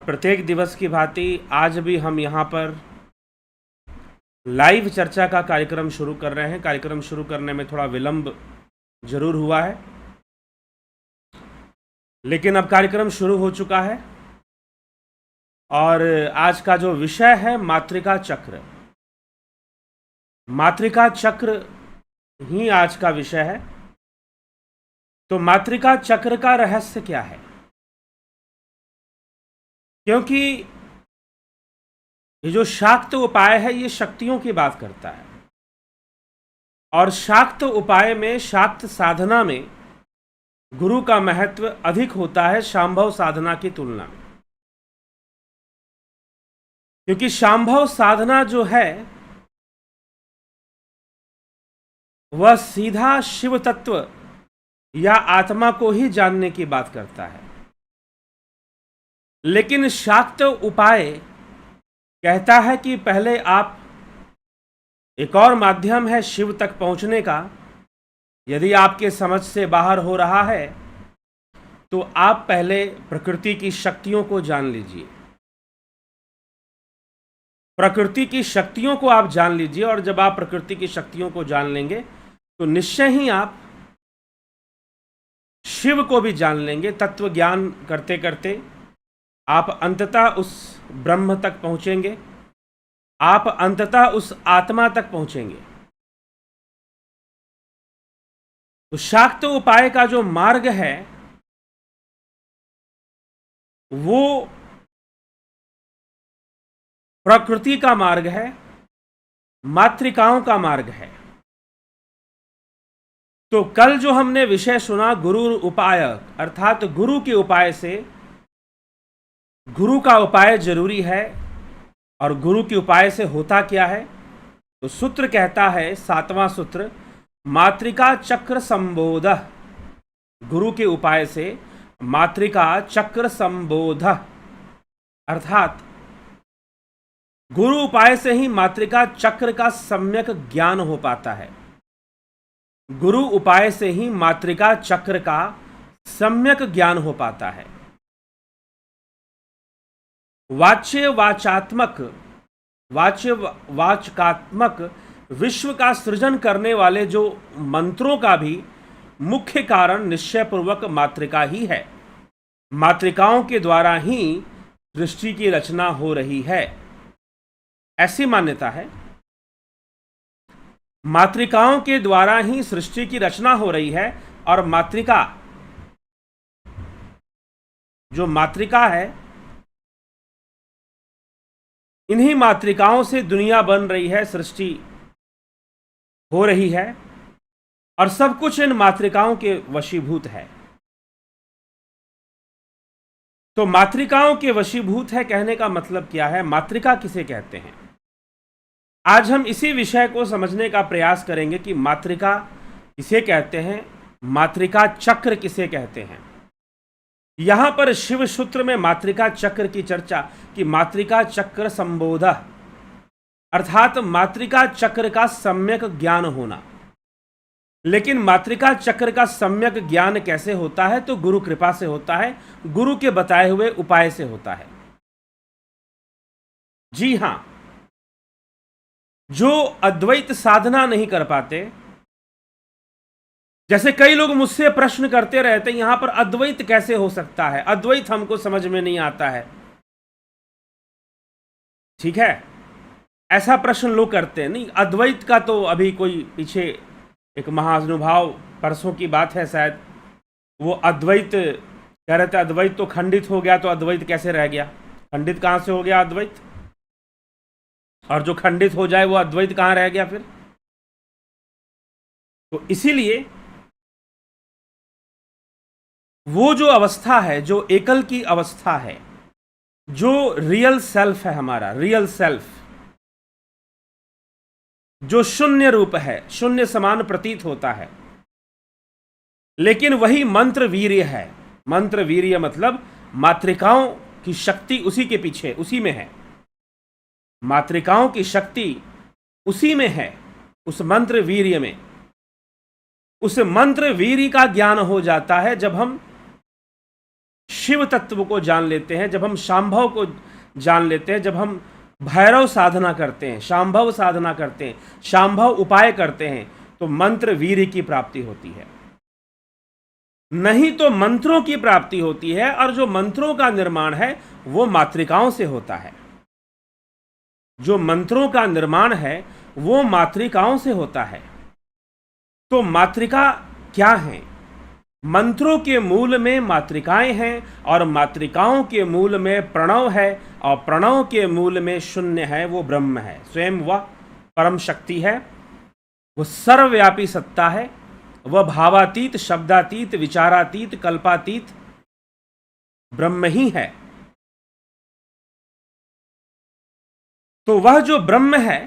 प्रत्येक दिवस की भांति आज भी हम यहाँ पर लाइव चर्चा का कार्यक्रम शुरू कर रहे हैं। कार्यक्रम शुरू करने में थोड़ा विलंब जरूर हुआ है, लेकिन अब कार्यक्रम शुरू हो चुका है और आज का जो विषय है मातृका चक्र। मातृका चक्र ही आज का विषय है। तो मातृका चक्र का रहस्य क्या है? क्योंकि ये जो शाक्त उपाय है ये शक्तियों की बात करता है और शाक्त उपाय में, शाक्त साधना में गुरु का महत्व अधिक होता है शांभव साधना की तुलना में। क्योंकि शांभव साधना जो है वह सीधा शिव तत्व या आत्मा को ही जानने की बात करता है, लेकिन शाक्त उपाय कहता है कि पहले आप, एक और माध्यम है शिव तक पहुंचने का। यदि आपके समझ से बाहर हो रहा है तो आप पहले प्रकृति की शक्तियों को जान लीजिए। प्रकृति की शक्तियों को आप जान लीजिए और जब आप प्रकृति की शक्तियों को जान लेंगे तो निश्चय ही आप शिव को भी जान लेंगे। तत्व ज्ञान करते करते आप अंततः उस ब्रह्म तक पहुंचेंगे, आप अंततः उस आत्मा तक पहुंचेंगे। तो शाक्त उपाय का जो मार्ग है वो प्रकृति का मार्ग है, मातृकाओं का मार्ग है। तो कल जो हमने विषय सुना गुरु उपाय, अर्थात गुरु के उपाय से, गुरु का उपाय जरूरी है और गुरु के उपाय से होता क्या है? तो सूत्र कहता है, 7वां सूत्र, मातृका चक्र संबोध। गुरु के उपाय से मातृका चक्र संबोध, अर्थात गुरु उपाय से ही मातृका चक्र का सम्यक ज्ञान हो पाता है। गुरु उपाय से ही मातृका चक्र का सम्यक ज्ञान हो पाता है। वाच्य वाचकात्मक विश्व का सृजन करने वाले जो मंत्रों का भी मुख्य कारण निश्चयपूर्वक मातृका ही है। मातृकाओं के द्वारा ही सृष्टि की रचना हो रही है, ऐसी मान्यता है। मातृकाओं के द्वारा ही सृष्टि की रचना हो रही है और मातृका, जो मातृका है, इन्हीं मातृकाओं से दुनिया बन रही है, सृष्टि हो रही है और सब कुछ इन मातृकाओं के वशीभूत है। तो मातृकाओं के वशीभूत है कहने का मतलब क्या है? मातृका किसे कहते हैं? आज हम इसी विषय को समझने का प्रयास करेंगे कि मातृका किसे कहते हैं, मातृका चक्र किसे कहते हैं। यहां पर शिव सूत्र में मातृका चक्र की चर्चा, कि मातृका चक्र संबोध, अर्थात मातृका चक्र का सम्यक ज्ञान होना। लेकिन मातृका चक्र का सम्यक ज्ञान कैसे होता है? तो गुरु कृपा से होता है, गुरु के बताए हुए उपाय से होता है। जी हां, जो अद्वैत साधना नहीं कर पाते, जैसे कई लोग मुझसे प्रश्न करते रहते हैं, यहां पर अद्वैत कैसे हो सकता है, अद्वैत हमको समझ में नहीं आता है। ठीक है, ऐसा प्रश्न लोग करते हैं। नहीं, अद्वैत का तो अभी कोई पीछे एक महानुभाव, परसों की बात है शायद, वो अद्वैत कह रहे थे अद्वैत तो खंडित हो गया, तो अद्वैत कैसे रह गया? खंडित कहां से हो गया अद्वैत? और जो खंडित हो जाए वो अद्वैत कहां रह गया फिर? तो इसीलिए वो जो अवस्था है, जो एकल की अवस्था है, जो रियल सेल्फ है, हमारा रियल सेल्फ, जो शून्य रूप है, शून्य समान प्रतीत होता है, लेकिन वही मंत्र वीर्य है। मंत्र वीर्य मतलब मातृकाओं की शक्ति उसी के पीछे, उसी में है। मातृकाओं की शक्ति उसी में है, उस मंत्र वीर्य में। उस मंत्र वीर्य का ज्ञान हो जाता है जब हम शिव तत्व को जान लेते हैं, जब हम शांभव को जान लेते हैं, जब हम भैरव साधना करते हैं, शांभव साधना करते हैं, शांभव उपाय करते हैं, तो मंत्र वीर्य की प्राप्ति होती है। नहीं तो मंत्रों की प्राप्ति होती है, और जो मंत्रों का निर्माण है वो मातृकाओं से होता है। जो मंत्रों का निर्माण है वो मातृकाओं से होता है। तो मातृका क्या है? मंत्रों के मूल में मातृकाएं हैं, और मातृकाओं के मूल में प्रणव है, और प्रणव के मूल में शून्य है, वो ब्रह्म है। स्वयं वह परम शक्ति है, वो सर्वव्यापी सत्ता है, वह भावातीत, शब्दातीत, विचारातीत, कल्पातीत ब्रह्म ही है। तो वह जो ब्रह्म है,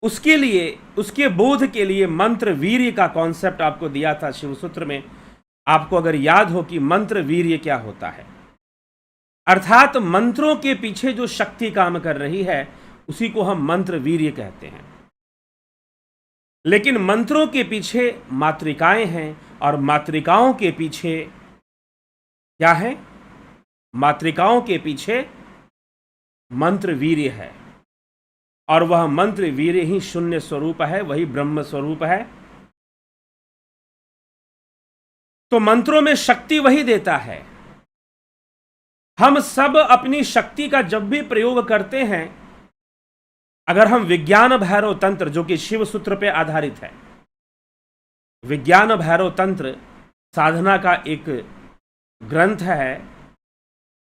उसके लिए, उसके बोध के लिए मंत्र वीर्य का कॉन्सेप्ट आपको दिया था शिवसूत्र में। आपको अगर याद हो कि मंत्र वीर्य क्या होता है, अर्थात मंत्रों के पीछे जो शक्ति काम कर रही है उसी को हम मंत्र वीर्य कहते हैं। लेकिन मंत्रों के पीछे मातृकाएं हैं, और मातृकाओं के पीछे क्या है? मातृकाओं के पीछे मंत्र वीर्य है, और वह मंत्र वीर्य ही शून्य स्वरूप है, वही ब्रह्म स्वरूप है। तो मंत्रों में शक्ति वही देता है। हम सब अपनी शक्ति का जब भी प्रयोग करते हैं, अगर हम विज्ञान भैरव तंत्र, जो कि शिव सूत्र पे आधारित है, विज्ञान भैरव तंत्र साधना का एक ग्रंथ है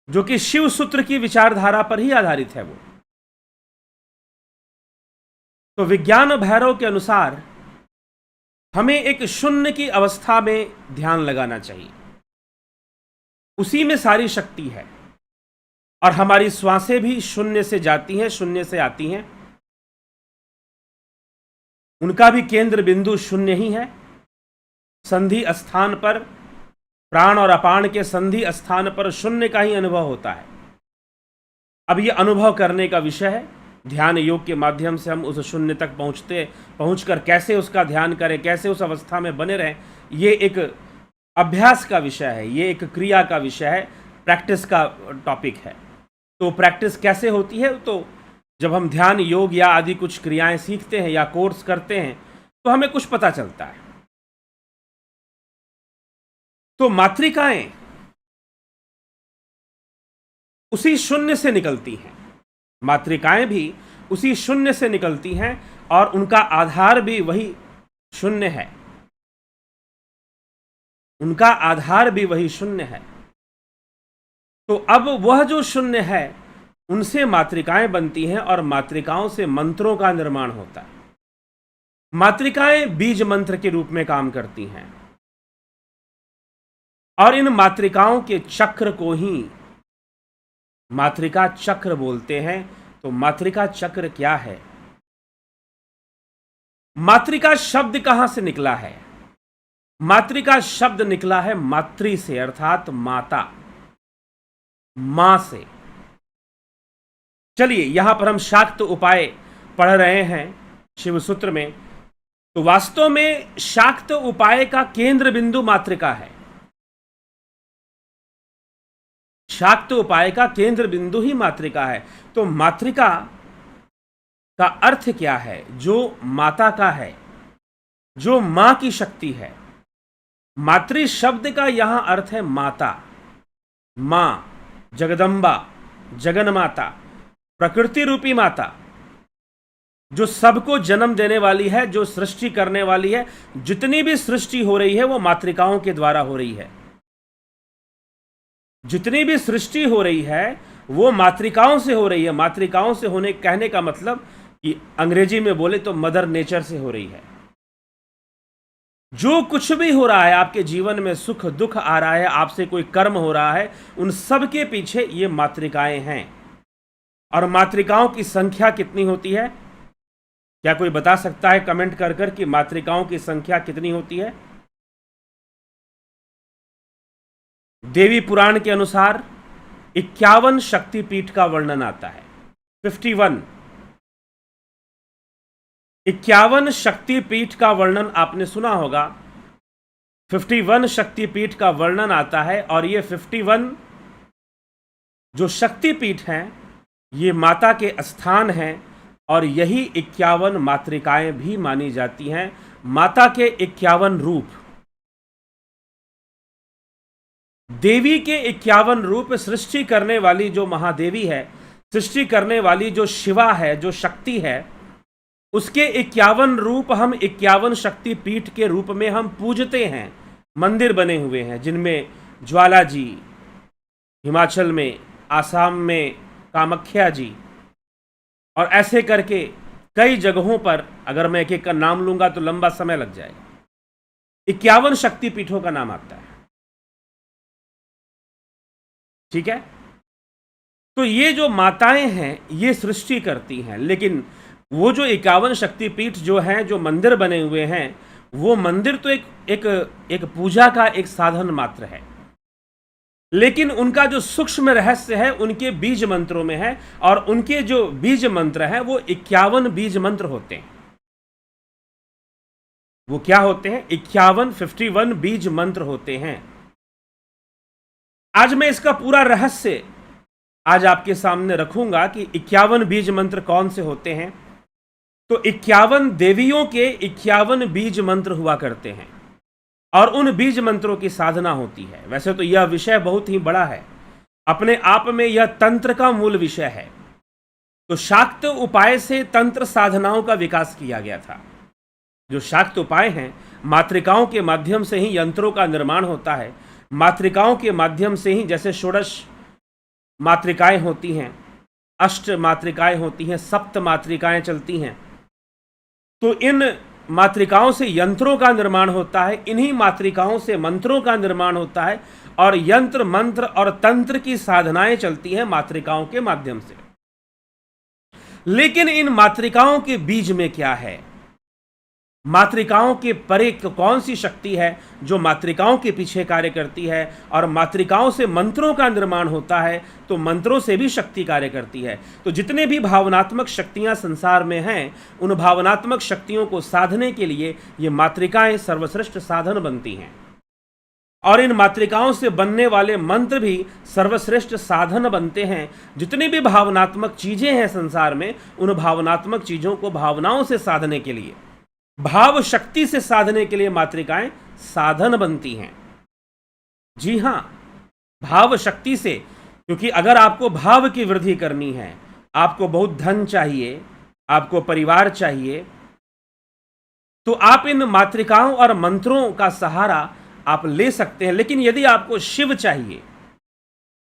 जो कि शिव सूत्र की विचारधारा पर ही आधारित है। वो तो विज्ञान भैरव के अनुसार हमें एक शून्य की अवस्था में ध्यान लगाना चाहिए, उसी में सारी शक्ति है, और हमारी श्वासें भी शून्य से जाती हैं, शून्य से आती हैं, उनका भी केंद्र बिंदु शून्य ही है। संधि स्थान पर, प्राण और अपान के संधि स्थान पर शून्य का ही अनुभव होता है। अब यह अनुभव करने का विषय है। ध्यान योग के माध्यम से हम उस शून्य तक पहुंचकर कैसे उसका ध्यान करें, कैसे उस अवस्था में बने रहें, ये एक अभ्यास का विषय है, ये एक क्रिया का विषय है, प्रैक्टिस का टॉपिक है। तो प्रैक्टिस कैसे होती है? तो जब हम ध्यान योग या आदि कुछ क्रियाएं सीखते हैं या कोर्स करते हैं तो हमें कुछ पता चलता है। तो मातृकाएं उसी शून्य से निकलती हैं, मातृकाएं भी उसी शून्य से निकलती हैं, और उनका आधार भी वही शून्य है, उनका आधार भी वही शून्य है। तो अब वह जो शून्य है उनसे मातृकाएं बनती हैं, और मातृकाओं से मंत्रों का निर्माण होता है। मातृकाएं बीज मंत्र के रूप में काम करती हैं, और इन मातृकाओं के चक्र को ही मातृका चक्र बोलते हैं। तो मातृका चक्र क्या है? मातृका शब्द कहां से निकला है? मातृका शब्द निकला है मातृ से, अर्थात माता, मां से। चलिए, यहां पर हम शाक्त उपाय पढ़ रहे हैं शिव सूत्र में, तो वास्तव में शाक्त उपाय का केंद्र बिंदु मातृका है। शाक्त उपाय का केंद्र बिंदु ही मातृका है। तो मातृका का अर्थ क्या है? जो माता का है, जो मां की शक्ति है। मातृ शब्द का यहां अर्थ है माता, मां, जगदम्बा, जगन माता, प्रकृति रूपी माता, जो सबको जन्म देने वाली है, जो सृष्टि करने वाली है। जितनी भी सृष्टि हो रही है वो मातृकाओं के द्वारा हो रही है। जितनी भी सृष्टि हो रही है वो मातृकाओं से हो रही है। मातृकाओं से होने कहने का मतलब कि अंग्रेजी में बोले तो मदर नेचर से हो रही है। जो कुछ भी हो रहा है आपके जीवन में, सुख दुख आ रहा है, आपसे कोई कर्म हो रहा है, उन सब के पीछे ये मातृकाएं हैं। और मातृकाओं की संख्या कितनी होती है? क्या कोई बता सकता है कमेंट कर कर कि मातृकाओं की संख्या कितनी होती है? देवी पुराण के अनुसार 51 शक्तिपीठ का वर्णन आता है। 51 51 शक्तिपीठ का वर्णन आपने सुना होगा। 51 शक्तिपीठ का वर्णन आता है और ये 51 जो शक्तिपीठ हैं ये माता के स्थान हैं और यही 51 मातृकाएं भी मानी जाती हैं। माता के 51 रूप, देवी के 51 रूप, सृष्टि करने वाली जो महादेवी है, सृष्टि करने वाली जो शिवा है, जो शक्ति है, उसके 51 रूप हम 51 शक्तिपीठ के रूप में हम पूजते हैं। मंदिर बने हुए हैं जिनमें ज्वाला जी हिमाचल में, आसाम में कामाख्या जी, और ऐसे करके कई जगहों पर, अगर मैं एक एक का नाम लूंगा तो लंबा समय लग जाएगा। 51 शक्तिपीठों का नाम आता है, ठीक है। तो ये जो माताएं हैं ये सृष्टि करती हैं, लेकिन वो जो 51 शक्तिपीठ जो हैं, जो मंदिर बने हुए हैं, वो मंदिर तो एक पूजा का एक साधन मात्र है, लेकिन उनका जो सूक्ष्म रहस्य है उनके बीज मंत्रों में है, और उनके जो बीज मंत्र हैं वो 51 बीज मंत्र होते हैं। वो क्या होते हैं? 51 बीज मंत्र होते हैं। आज मैं इसका पूरा रहस्य आज आपके सामने रखूंगा कि 51 बीज मंत्र कौन से होते हैं। तो 51 देवियों के 51 बीज मंत्र हुआ करते हैं और उन बीज मंत्रों की साधना होती है। वैसे तो यह विषय बहुत ही बड़ा है, अपने आप में यह तंत्र का मूल विषय है। तो शाक्त उपाय से तंत्र साधनाओं का विकास किया गया था। जो शाक्त उपाय हैं, मातृकाओं के माध्यम से ही यंत्रों का निर्माण होता है। मातृकाओं के माध्यम से ही, जैसे षोडश मातृकाएं होती हैं, अष्ट मातृकाएं होती हैं, सप्त मातृकाएं चलती हैं, तो इन मातृकाओं से यंत्रों का निर्माण होता है, इन्हीं मातृकाओं से मंत्रों का निर्माण होता है, और यंत्र मंत्र और तंत्र की साधनाएं चलती हैं मातृकाओं के माध्यम से। लेकिन इन मातृकाओं के बीज में क्या है? मातृकाओं के परे कौन सी शक्ति है जो मातृकाओं के पीछे कार्य करती है? और मातृकाओं से मंत्रों का निर्माण होता है, तो मंत्रों से भी शक्ति कार्य करती है। तो जितने भी भावनात्मक शक्तियां संसार में हैं, उन भावनात्मक शक्तियों को साधने के लिए ये मातृकाएं सर्वश्रेष्ठ साधन बनती हैं, और इन मातृकाओं से बनने वाले मंत्र भी सर्वश्रेष्ठ साधन बनते हैं। जितनी भी भावनात्मक चीजें हैं संसार में, उन भावनात्मक चीजों को भावनाओं से साधने के लिए, भाव शक्ति से साधने के लिए मातृकाएं साधन बनती हैं। जी हां, भाव शक्ति से, क्योंकि अगर आपको भाव की वृद्धि करनी है, आपको बहुत धन चाहिए, आपको परिवार चाहिए, तो आप इन मातृकाओं और मंत्रों का सहारा आप ले सकते हैं। लेकिन यदि आपको शिव चाहिए,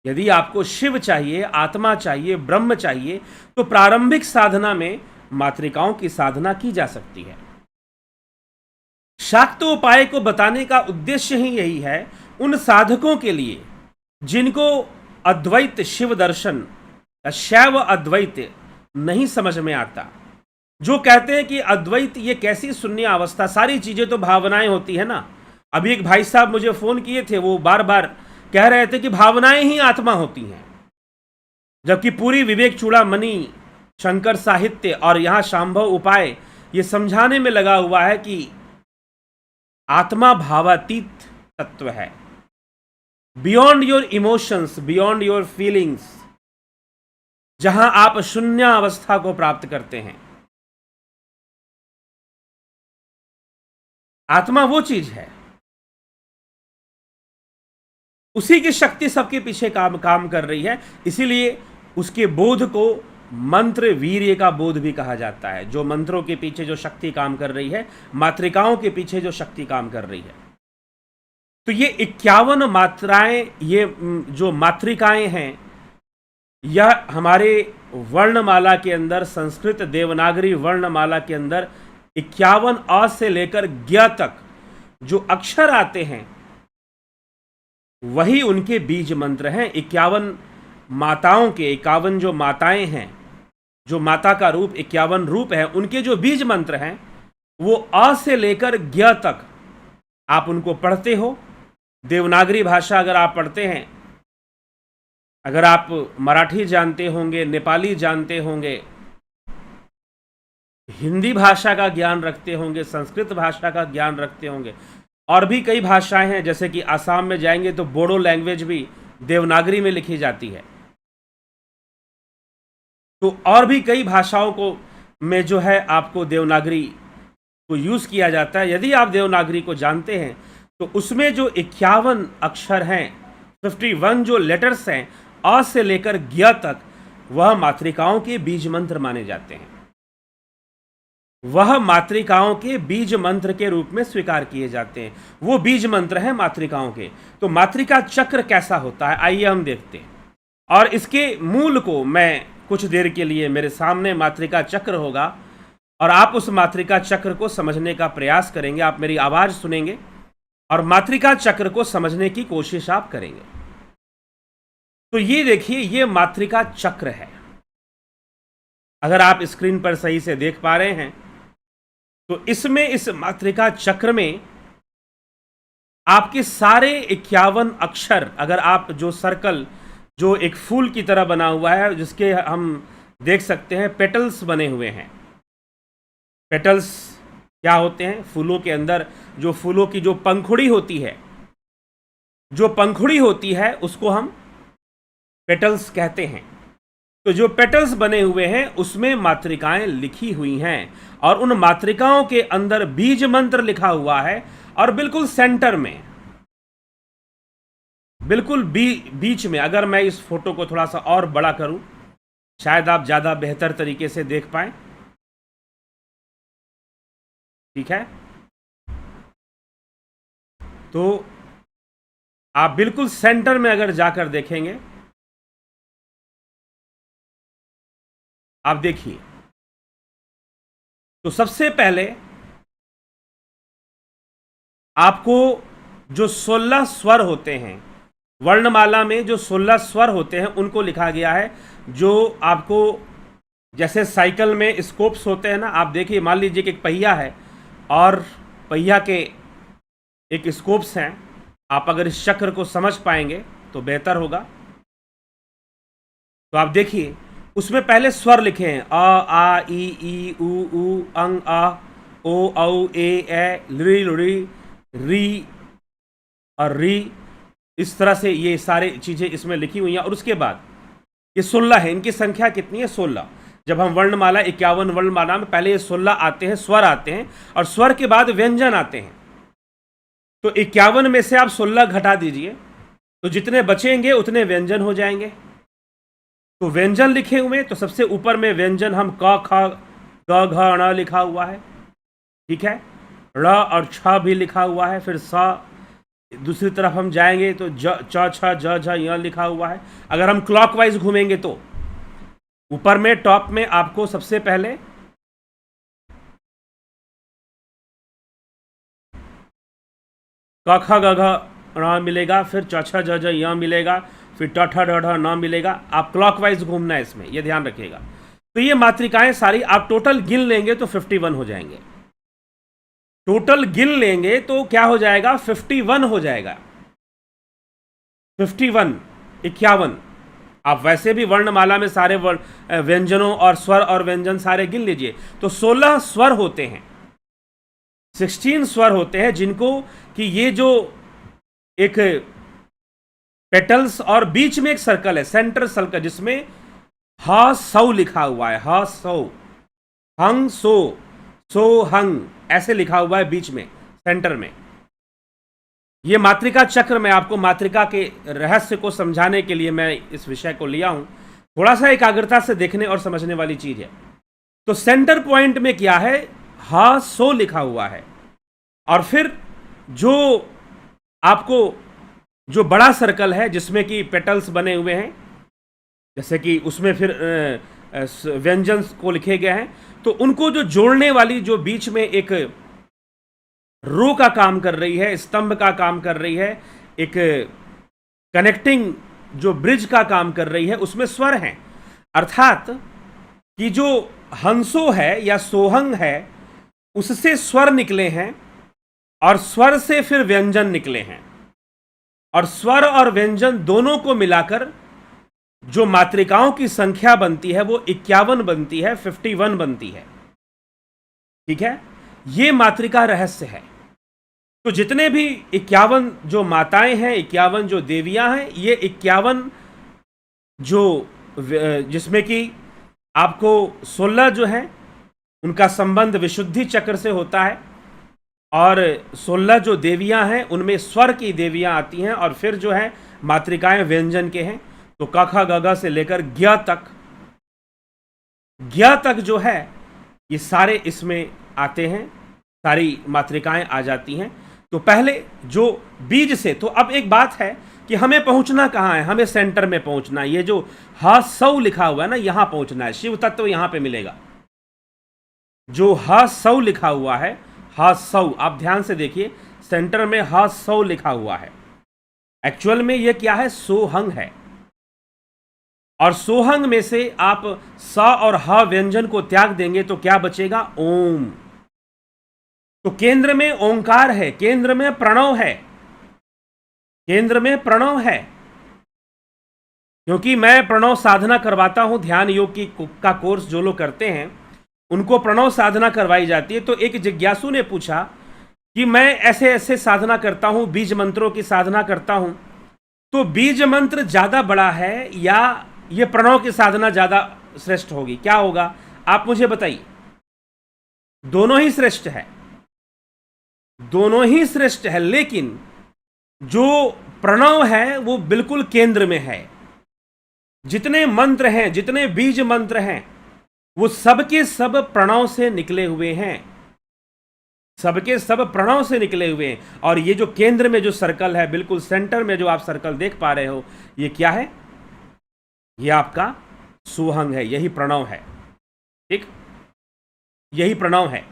यदि आपको शिव चाहिए, आत्मा चाहिए, ब्रह्म चाहिए, तो प्रारंभिक साधना में मातृकाओं की साधना की जा सकती है। शाक्त उपाय को बताने का उद्देश्य ही यही है, उन साधकों के लिए जिनको अद्वैत शिव दर्शन, शैव अद्वैत नहीं समझ में आता, जो कहते हैं कि अद्वैत ये कैसी शून्य अवस्था, सारी चीजें तो भावनाएं होती है ना। अभी एक भाई साहब मुझे फोन किए थे, वो बार बार कह रहे थे कि भावनाएं ही आत्मा होती हैं, जबकि पूरी विवेक चूड़ामणि, शंकर साहित्य और यहां शांभव उपाय ये समझाने में लगा हुआ है कि आत्मा भावातीत तत्व है, beyond your emotions, beyond your feelings, जहां आप शून्य अवस्था को प्राप्त करते हैं। आत्मा वो चीज है, उसी की शक्ति सबके पीछे काम कर रही है। इसीलिए उसके बोध को मंत्र वीर्य का बोध भी कहा जाता है। जो मंत्रों के पीछे जो शक्ति काम कर रही है, मातृकाओं के पीछे जो शक्ति काम कर रही है। तो ये 51 मात्राएं, ये जो मातृकाएं हैं, यह हमारे वर्णमाला के अंदर, संस्कृत देवनागरी वर्णमाला के अंदर 51 अ से लेकर ज्ञ तक जो अक्षर आते हैं वही उनके बीज मंत्र हैं। 51 माताओं के, 51 जो माताएं हैं, जो माता का रूप 51 रूप है, उनके जो बीज मंत्र हैं वो अ से लेकर ज्ञ तक आप उनको पढ़ते हो। देवनागरी भाषा अगर आप पढ़ते हैं, अगर आप मराठी जानते होंगे, नेपाली जानते होंगे, हिंदी भाषा का ज्ञान रखते होंगे, संस्कृत भाषा का ज्ञान रखते होंगे, और भी कई भाषाएं हैं, जैसे कि आसाम में जाएंगे तो बोडो लैंग्वेज भी देवनागरी में लिखी जाती है। तो और भी कई भाषाओं को में जो है आपको देवनागरी को यूज किया जाता है। यदि आप देवनागरी को जानते हैं तो उसमें जो 51 अक्षर हैं, 51 जो लेटर्स हैं अ से लेकर ज्ञ तक, वह मातृकाओं के बीज मंत्र माने जाते हैं। वह मातृकाओं के बीज मंत्र के रूप में स्वीकार किए जाते हैं। वो बीज मंत्र हैं मातृकाओं के। तो मातृका चक्र कैसा होता है, आइए हम देखते हैं। और इसके मूल को मैं कुछ देर के लिए, मेरे सामने मातृका चक्र होगा और आप उस मातृका चक्र को समझने का प्रयास करेंगे। आप मेरी आवाज सुनेंगे और मातृका चक्र को समझने की कोशिश आप करेंगे। तो ये देखिए, ये मातृका चक्र है। अगर आप स्क्रीन पर सही से देख पा रहे हैं तो इसमें, इस मातृका चक्र में आपके सारे 51 अक्षर, अगर आप जो सर्कल, जो एक फूल की तरह बना हुआ है, जिसके हम देख सकते हैं पेटल्स बने हुए हैं। पेटल्स क्या होते हैं? फूलों के अंदर जो फूलों की जो पंखुड़ी होती है, जो पंखुड़ी होती है उसको हम पेटल्स कहते हैं। तो जो पेटल्स बने हुए हैं उसमें मातृकाएं लिखी हुई हैं और उन मातृकाओं के अंदर बीज मंत्र लिखा हुआ है। और बिल्कुल सेंटर में, बिल्कुल बीच में, अगर मैं इस फोटो को थोड़ा सा और बड़ा करूं, शायद आप ज्यादा बेहतर तरीके से देख पाएं। ठीक है, तो आप बिल्कुल सेंटर में अगर जाकर देखेंगे, आप देखिए, तो सबसे पहले आपको जो 16 स्वर होते हैं, वर्णमाला में जो 16 स्वर होते हैं उनको लिखा गया है। जो आपको, जैसे साइकिल में स्कोप्स होते हैं ना, आप देखिए, मान लीजिए कि एक पहिया है और पहिया के एक स्कोप्स हैं। आप अगर इस चक्र को समझ पाएंगे तो बेहतर होगा। तो आप देखिए, उसमें पहले स्वर लिखे हैं, अ, आ, ई, उ, अंग, आ, ओ, औ, ए, ली, री और री। इस तरह से ये सारी चीजें इसमें लिखी हुई हैं। और उसके बाद ये 16 है, इनकी संख्या कितनी है? 16। जब हम वर्णमाला 51 वर्णमाला में पहले ये 16 आते हैं, स्वर आते हैं, और स्वर के बाद व्यंजन आते हैं। तो 51 में से आप 16 घटा दीजिए, तो जितने बचेंगे उतने व्यंजन हो जाएंगे। तो व्यंजन लिखे हुए, तो सबसे ऊपर में व्यंजन हम क, ख, ग, घ, ण लिखा हुआ है। ठीक है, र और छ भी लिखा हुआ है। फिर स, दूसरी तरफ हम जाएंगे तो ज, च, छ, ज, झ, य लिखा हुआ है। अगर हम क्लॉकवाइज घूमेंगे तो ऊपर में, टॉप में आपको सबसे पहले क, ख, ग, घ, ण मिलेगा, फिर च, छ, ज, झ, य मिलेगा, फिर ट, ठ, ड, ढ, न मिलेगा। आप क्लॉकवाइज घूमना है इसमें, यह ध्यान रखिएगा। तो ये मातृकाएं सारी आप टोटल गिन लेंगे तो 51 हो जाएंगे। टोटल गिन लेंगे तो क्या हो जाएगा? 51 हो जाएगा। 51, 51। आप वैसे भी वर्णमाला में सारे व्यंजनों और स्वर और व्यंजन सारे गिन लीजिए, तो 16 स्वर होते हैं, 16 स्वर होते हैं, जिनको कि ये जो एक पेटल्स और बीच में एक सर्कल है, सेंटर सर्कल, जिसमें ह सौ लिखा हुआ है, ह सौ, हंग सो हंग, ऐसे लिखा हुआ है बीच में, सेंटर में। ये मातृका चक्र में आपको मातृका के रहस्य को समझाने के लिए मैं इस विषय को लिया हूं। थोड़ा सा एकाग्रता से देखने और समझने वाली चीज है। तो सेंटर पॉइंट में क्या है? हा सो लिखा हुआ है। और फिर जो आपको जो बड़ा सर्कल है जिसमें कि पेटल्स बने हुए हैं, जैसे कि उसमें फिर व्यंजन को लिखे गए हैं, तो उनको जो जोड़ने वाली, जो बीच में एक रो का काम कर रही है, स्तंभ का काम कर रही है, एक कनेक्टिंग जो ब्रिज का काम कर रही है, उसमें स्वर हैं। अर्थात कि जो हंसो है या सोहंग है, उससे स्वर निकले हैं और स्वर से फिर व्यंजन निकले हैं, और स्वर और व्यंजन दोनों को मिलाकर जो मातृकाओं की संख्या बनती है वो 51 बनती है, 51 बनती है। ठीक है, ये मातृका रहस्य है। तो जितने भी 51 जो माताएं हैं, 51 जो देवियां हैं, ये 51 जो जिसमें कि आपको 16 जो है उनका संबंध विशुद्धि चक्र से होता है, और 16 जो देवियां हैं उनमें स्वर की देवियां आती हैं, और फिर जो है मातृकाएं व्यंजन के हैं। तो क ख ग घ से लेकर ज्ञ तक जो है ये सारे इसमें आते हैं, सारी मातृकाएं आ जाती हैं। तो पहले जो बीज से, तो अब एक बात है कि हमें पहुंचना कहाँ है, हमें सेंटर में पहुंचना है। ये जो ह सौ लिखा हुआ है ना, यहां पहुंचना है, शिव तत्व यहां पे मिलेगा। जो ह सौ लिखा हुआ है, ह सौ, आप ध्यान से देखिए, सेंटर में ह सौ लिखा हुआ है। एक्चुअल में ये क्या है, सोहंग है, और सोहंग में से आप स और ह व्यंजन को त्याग देंगे तो क्या बचेगा, ओम। तो केंद्र में ओंकार है, केंद्र में प्रणव है, केंद्र में प्रणव है। क्योंकि मैं प्रणव साधना करवाता हूं, ध्यान योग का कोर्स जो लोग करते हैं उनको प्रणव साधना करवाई जाती है। तो एक जिज्ञासु ने पूछा कि मैं ऐसे ऐसे साधना करता हूं, बीज मंत्रों की साधना करता हूं, तो बीज मंत्र ज्यादा बड़ा है या ये प्रणव की साधना ज्यादा श्रेष्ठ होगी, क्या होगा आप मुझे बताइए। दोनों ही श्रेष्ठ है, दोनों ही श्रेष्ठ है, लेकिन जो प्रणव है वो बिल्कुल केंद्र में है। जितने मंत्र हैं, जितने बीज मंत्र हैं, वो सबके सब प्रणव से निकले हुए हैं, सबके सब प्रणव से निकले हुए हैं। और ये जो केंद्र में जो सर्कल है, बिल्कुल सेंटर में जो आप सर्कल देख पा रहे हो, ये क्या है, ये आपका सोहंग है, यही प्रणव है, ठीक, यही प्रणव है।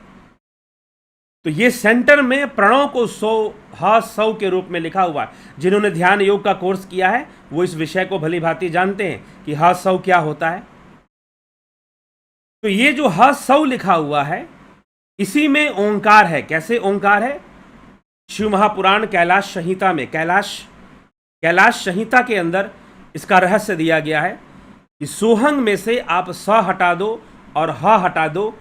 तो ये सेंटर में प्रणव को सौ के रूप में लिखा हुआ है। जिन्होंने ध्यान योग का कोर्स किया है वो इस विषय को भली भांति जानते हैं कि सौ क्या होता है। तो ये जो सौ लिखा हुआ है, इसी में ओंकार है। कैसे ओंकार है, शिव महापुराण कैलाश संहिता में, कैलाश संहिता के अंदर इसका रहस्य दिया गया है कि सोहंग में से आप स हटा दो और ह हटा दो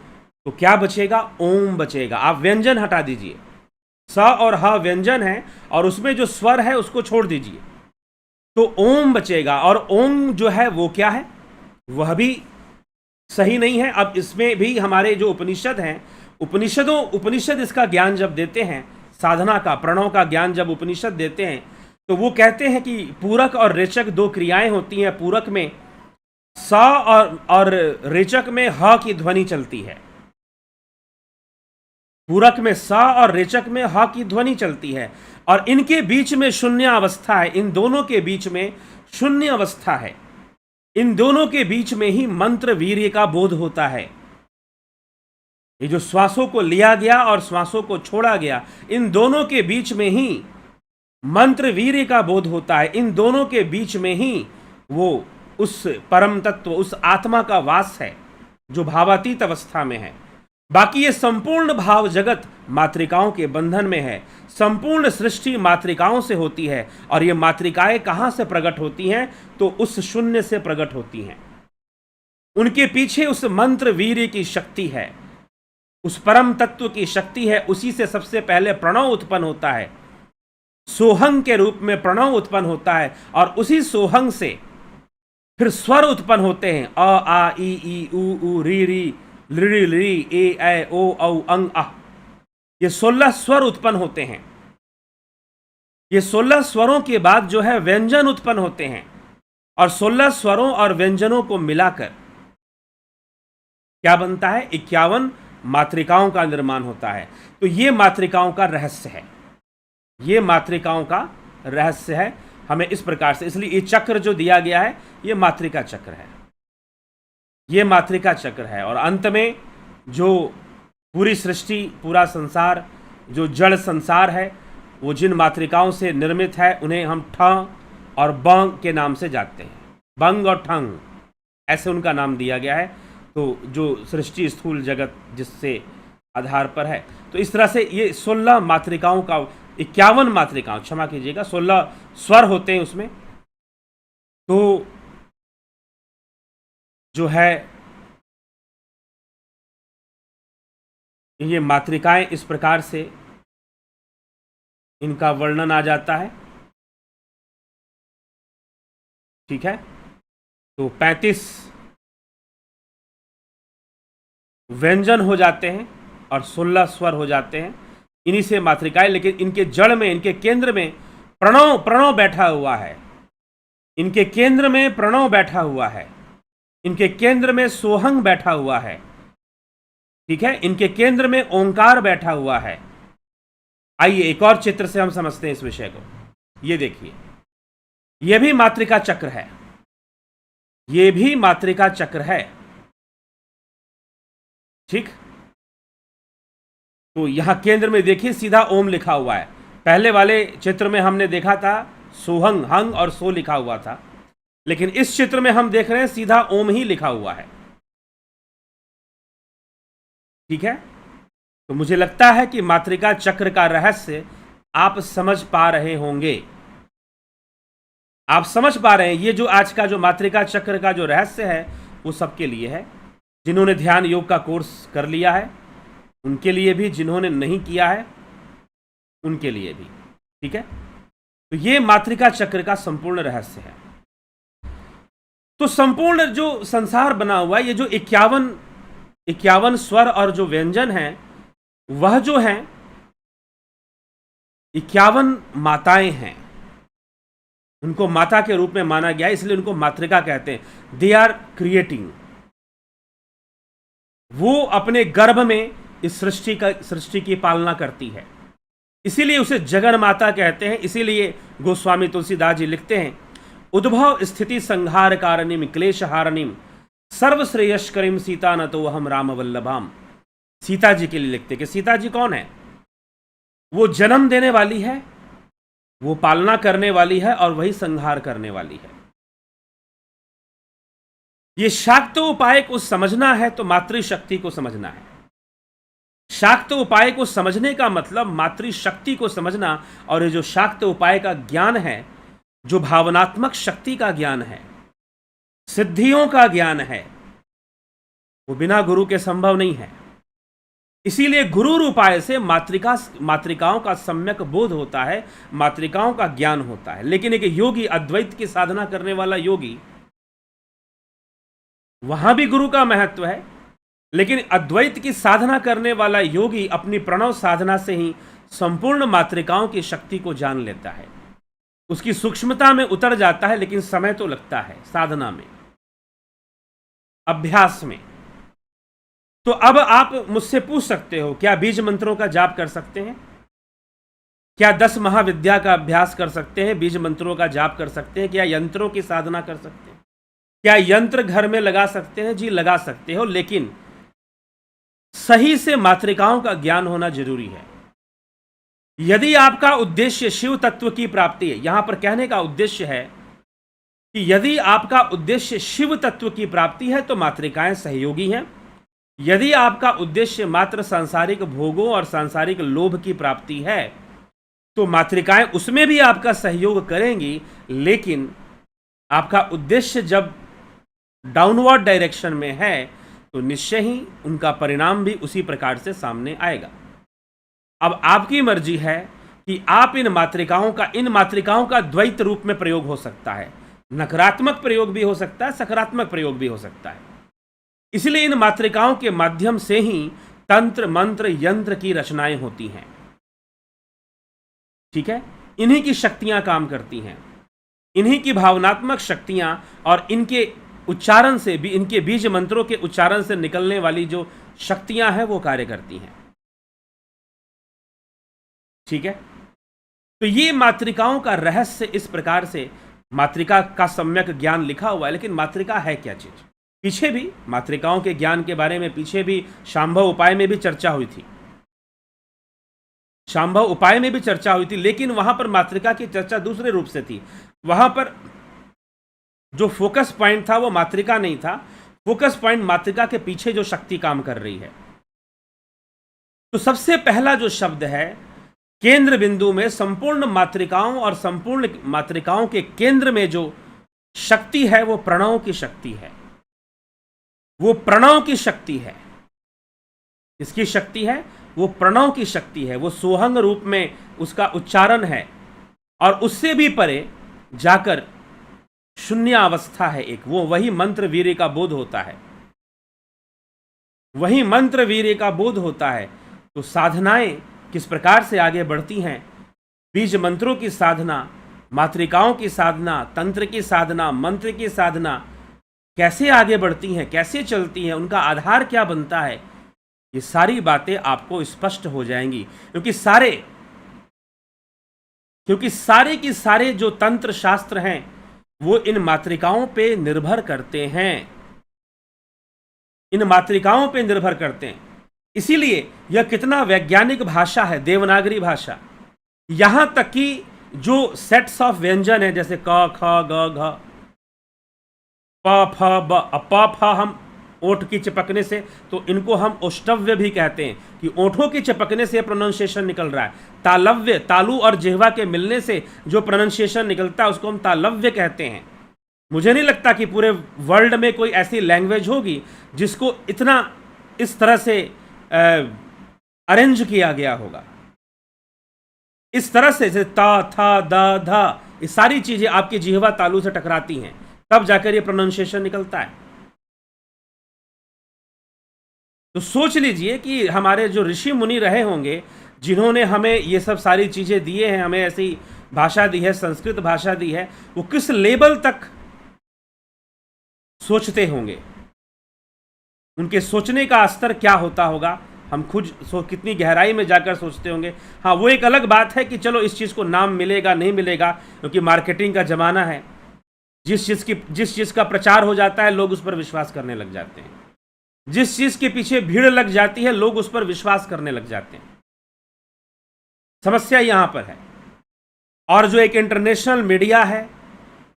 तो क्या बचेगा, ओम बचेगा। आप व्यंजन हटा दीजिए, स और ह व्यंजन है और उसमें जो स्वर है उसको छोड़ दीजिए तो ओम बचेगा। और ओम जो है वो क्या है, वह भी सही नहीं है। अब इसमें भी हमारे जो उपनिषद हैं, उपनिषद इसका ज्ञान जब देते हैं, साधना का, प्रणव का ज्ञान जब उपनिषद देते हैं, तो वो कहते हैं कि पूरक और रेचक दो क्रियाएं होती हैं। पूरक में स और रेचक में ह की ध्वनि चलती है। पूरक में स और रेचक में ह की ध्वनि चलती है, और इनके बीच में शून्य अवस्था है। इन दोनों के बीच में शून्य अवस्था है। इन दोनों के बीच में ही मंत्र वीर्य का बोध होता है। ये जो श्वासों को लिया गया और श्वासों को छोड़ा गया, इन दोनों के बीच में ही मंत्र वीर्य का बोध होता है। इन दोनों के बीच में ही वो उस परम तत्व, उस आत्मा का वास है जो भावातीत अवस्था में है। बाकी ये संपूर्ण भाव जगत मातृकाओं के बंधन में है। संपूर्ण सृष्टि मातृकाओं से होती है, और ये मातृकाएं कहां से प्रकट होती हैं, तो उस शून्य से प्रकट होती हैं। उनके पीछे उस मंत्र वीर्य की शक्ति है, उस परम तत्व की शक्ति है। उसी से सबसे पहले प्रणव उत्पन्न होता है, सोहंग के रूप में प्रणव उत्पन्न होता है, और उसी सोहंग से फिर स्वर उत्पन्न होते हैं, अ आ ई उ री री लृ लृ ए ऐ ओ औ अंग अ। ये 16 स्वर उत्पन्न होते हैं। ये 16 स्वरों के बाद जो है व्यंजन उत्पन्न होते हैं, और 16 स्वरों और व्यंजनों को मिलाकर क्या बनता है, 51 मातृकाओं का निर्माण होता है। तो ये मातृकाओं का रहस्य है, ये मातृकाओं का रहस्य है हमें इस प्रकार से। इसलिए ये चक्र जो दिया गया है ये मातृका चक्र है, ये मातृका चक्र है। और अंत में जो पूरी सृष्टि, पूरा संसार, जो जड़ संसार है, वो जिन मातृकाओं से निर्मित है उन्हें हम ठ और बंग के नाम से जानते हैं। बंग और ठंग ऐसे उनका नाम दिया गया है। तो जो सृष्टि स्थूल जगत जिससे आधार पर है, तो इस तरह से ये 16 मातृकाओं का, 51 मातृकाओं, क्षमा कीजिएगा, 16 स्वर होते हैं उसमें। तो जो है ये मातृकाएं इस प्रकार से इनका वर्णन आ जाता है। ठीक है, तो 35 व्यंजन हो जाते हैं और 16 स्वर हो जाते हैं, इन्हीं से मातृकाएं। लेकिन इनके जड़ में, इनके केंद्र में प्रणव प्रणव बैठा हुआ है। इनके केंद्र में प्रणव बैठा हुआ है, इनके केंद्र में सोहंग बैठा हुआ है। ठीक है, इनके केंद्र में ओंकार बैठा हुआ है। आइए एक और चित्र से हम समझते हैं इस विषय को। ये देखिए, यह भी मातृका चक्र है, यह भी मातृका चक्र है। ठीक, तो यहां केंद्र में देखिए सीधा ओम लिखा हुआ है। पहले वाले चित्र में हमने देखा था सोहंग, हंग और सो लिखा हुआ था, लेकिन इस चित्र में हम देख रहे हैं सीधा ओम ही लिखा हुआ है। ठीक है, तो मुझे लगता है कि मातृका चक्र का रहस्य आप समझ पा रहे होंगे। आप समझ पा रहे हैं, ये जो आज का जो मातृका चक्र का जो रहस्य है वो सबके लिए है। जिन्होंने ध्यान योग का कोर्स कर लिया है उनके लिए भी, जिन्होंने नहीं किया है उनके लिए भी। ठीक है, तो ये मातृका चक्र का संपूर्ण रहस्य है। तो संपूर्ण जो संसार बना हुआ है, ये जो 51 स्वर और जो व्यंजन है, वह जो है 51 माताएं हैं। उनको माता के रूप में माना गया है, इसलिए उनको मातृका कहते हैं। दे आर क्रिएटिंग, वो अपने गर्भ में इस सृष्टि की पालना करती है, इसीलिए उसे जगन माता कहते हैं। इसीलिए गोस्वामी तुलसीदास जी लिखते हैं, उद्भव स्थिति संहार कारणिम क्लेश हारणिम सर्वश्रेयस्करीम सीता न तो हम राम वल्लभाम। सीता जी के लिए लिखते कि सीता जी कौन है? वो जन्म देने वाली है, वो पालना करने वाली है और वही संहार करने वाली है। ये शाक्त उपाय को समझना है तो मातृशक्ति को समझना है। शाक्त उपाय को समझने का मतलब मातृशक्ति को समझना, और ये जो शाक्त उपाय का ज्ञान है, जो भावनात्मक शक्ति का ज्ञान है, सिद्धियों का ज्ञान है, वो बिना गुरु के संभव नहीं है। इसीलिए गुरु उपाय से मातृकाओं का सम्यक बोध होता है, मातृकाओं का ज्ञान होता है। लेकिन एक योगी, अद्वैत की साधना करने वाला योगी, वहां भी गुरु का महत्व है, लेकिन अद्वैत की साधना करने वाला योगी अपनी प्रणव साधना से ही संपूर्ण मातृकाओं की शक्ति को जान लेता है, उसकी सूक्ष्मता में उतर जाता है। लेकिन समय तो लगता है साधना में, अभ्यास में। तो अब आप मुझसे पूछ सकते हो, क्या बीज मंत्रों का जाप कर सकते हैं? क्या 10 महाविद्या का अभ्यास कर सकते हैं? बीज मंत्रों का जाप कर सकते हैं? क्या यंत्रों की साधना कर सकते हैं? क्या यंत्र घर में लगा सकते हैं? जी लगा सकते हो, लेकिन सही से मातृकाओं का ज्ञान होना जरूरी है। यदि आपका उद्देश्य शिव तत्व की प्राप्ति है, यहां पर कहने का उद्देश्य है कि यदि आपका उद्देश्य शिव तत्व की प्राप्ति है तो मातृकाएं सहयोगी हैं। यदि आपका उद्देश्य मात्र सांसारिक भोगों और सांसारिक लोभ की प्राप्ति है तो मातृकाएं उसमें भी आपका सहयोग करेंगी। लेकिन आपका उद्देश्य जब डाउनवर्ड डायरेक्शन में है तो निश्चय ही उनका परिणाम भी उसी प्रकार से सामने आएगा। अब आपकी मर्जी है कि आप इन मातृकाओं का द्वैत रूप में प्रयोग हो सकता है। नकारात्मक प्रयोग भी हो सकता है, सकारात्मक प्रयोग भी हो सकता है। इसलिए इन मातृकाओं के माध्यम से ही तंत्र मंत्र यंत्र की रचनाएं होती हैं। ठीक है, इन्हीं की शक्तियां काम करती हैं, इन्हीं की भावनात्मक शक्तियां, और इनके उच्चारण से भी, इनके बीज मंत्रों के उच्चारण से निकलने वाली जो शक्तियां हैं वो कार्य करती हैं। ठीक है, तो ये मातृकाओं का रहस्य इस प्रकार से, मातृका का सम्यक ज्ञान लिखा हुआ है। लेकिन मातृका है क्या चीज? पीछे भी मातृकाओं के ज्ञान के बारे में पीछे भी शांभव उपाय में भी चर्चा हुई थी, शांभव उपाय में भी चर्चा हुई थी, लेकिन वहां पर मातृका की चर्चा दूसरे रूप से थी। वहां पर जो फोकस पॉइंट था वो मातृका नहीं था, फोकस पॉइंट मातृका के पीछे जो शक्ति काम कर रही है। तो सबसे पहला जो शब्द है, केंद्र बिंदु में संपूर्ण मातृकाओं और संपूर्ण मातृकाओं के केंद्र में जो शक्ति है वो प्रणव की शक्ति है। वो प्रणव की शक्ति है। किसकी शक्ति है? वो प्रणव की शक्ति है, वो सोहंग रूप में उसका उच्चारण है, और उससे भी परे जाकर शून्य अवस्था है एक, वो वही मंत्र वीर्य का बोध होता है, वही मंत्र वीर्य का बोध होता है। तो साधनाएं किस प्रकार से आगे बढ़ती हैं, बीज मंत्रों की साधना, मातृकाओं की साधना, तंत्र की साधना, मंत्र की साधना कैसे आगे बढ़ती हैं, कैसे चलती हैं, उनका आधार क्या बनता है, ये सारी बातें आपको स्पष्ट हो जाएंगी। क्योंकि सारे की सारे जो तंत्र शास्त्र हैं वो इन मातृकाओं पे निर्भर करते हैं, इन मातृकाओं पे निर्भर करते हैं। इसीलिए यह कितना वैज्ञानिक भाषा है, देवनागरी भाषा। यहां तक कि जो सेट्स ऑफ व्यंजन है, जैसे क ख ग घ प फ ब, प फ हम ओठ की चिपकने से, तो इनको हम ओष्टव्य भी कहते हैं कि ओठों की चिपकने से प्रोनाउंसिएशन निकल रहा है। तालव्य, तालु और जिह्वा के मिलने से जो प्रोनाउंसिएशन निकलता है उसको हम तालव्य कहते हैं। मुझे नहीं लगता कि पूरे वर्ल्ड में कोई ऐसी लैंग्वेज होगी जिसको इतना इस तरह से अरेंज किया गया होगा। इस तरह से जैसे ता, था, द, धा, ये सारी चीजें आपकी जिह्वा तालु से टकराती हैं, तब जाकर ये प्रोनाउंसिएशन निकलता है। तो सोच लीजिए कि हमारे जो ऋषि मुनि रहे होंगे, जिन्होंने हमें ये सब सारी चीजें दिए हैं, हमें ऐसी भाषा दी है, संस्कृत भाषा दी है, वो किस लेवल तक सोचते होंगे, उनके सोचने का स्तर क्या होता होगा, हम खुद कितनी गहराई में जाकर सोचते होंगे। हाँ, वो एक अलग बात है कि चलो इस चीज़ को नाम मिलेगा नहीं मिलेगा, क्योंकि मार्केटिंग का ज़माना है। जिस चीज़ का प्रचार हो जाता है लोग उस पर विश्वास करने लग जाते हैं, जिस चीज़ के पीछे भीड़ लग जाती है लोग उस पर विश्वास करने लग जाते हैं। समस्या यहाँ पर है। और जो एक इंटरनेशनल मीडिया है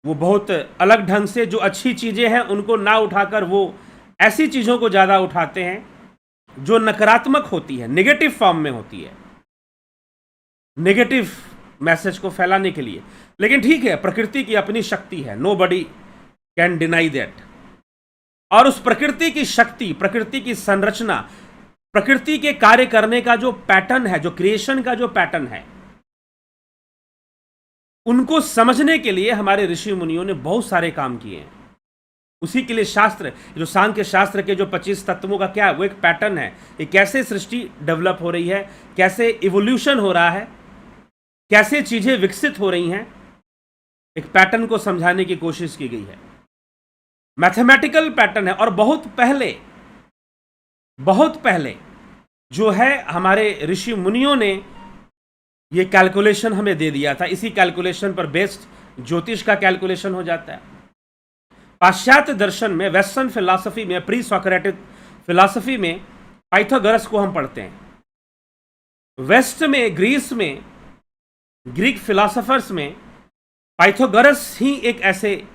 वो बहुत अलग ढंग से जो अच्छी चीज़ें हैं उनको ना उठाकर वो ऐसी चीज़ों को ज़्यादा उठाते हैं जो नकारात्मक होती है, नेगेटिव फॉर्म में होती है, नेगेटिव मैसेज को फैलाने के लिए। लेकिन ठीक है, प्रकृति की अपनी शक्ति है, नोबडी कैन डिनाई दैट। और उस प्रकृति की शक्ति, प्रकृति की संरचना, प्रकृति के कार्य करने का जो पैटर्न है, जो क्रिएशन का जो पैटर्न है, उनको समझने के लिए हमारे ऋषि मुनियों ने बहुत सारे काम किए हैं। उसी के लिए शास्त्र, जो सांख्य शास्त्र के जो 25 तत्वों का क्या है, वो एक पैटर्न है। ये कैसे सृष्टि डेवलप हो रही है, कैसे इवोल्यूशन हो रहा है, कैसे चीजें विकसित हो रही हैं, एक पैटर्न को समझाने की कोशिश की गई है। मैथमेटिकल पैटर्न है। और बहुत पहले जो है हमारे ऋषि मुनियों ने ये कैलकुलेशन हमें दे दिया था। इसी कैलकुलेशन पर बेस्ड ज्योतिष का कैलकुलेशन हो जाता है। पाश्चात्य दर्शन में, वेस्टर्न फिलॉसफी में, प्री सोक्रेटिक फिलॉसफी में पाइथागोरस को हम पढ़ते हैं। वेस्ट में, ग्रीस में, ग्रीक फिलॉसफर्स में पाइथागोरस ही एक ऐसे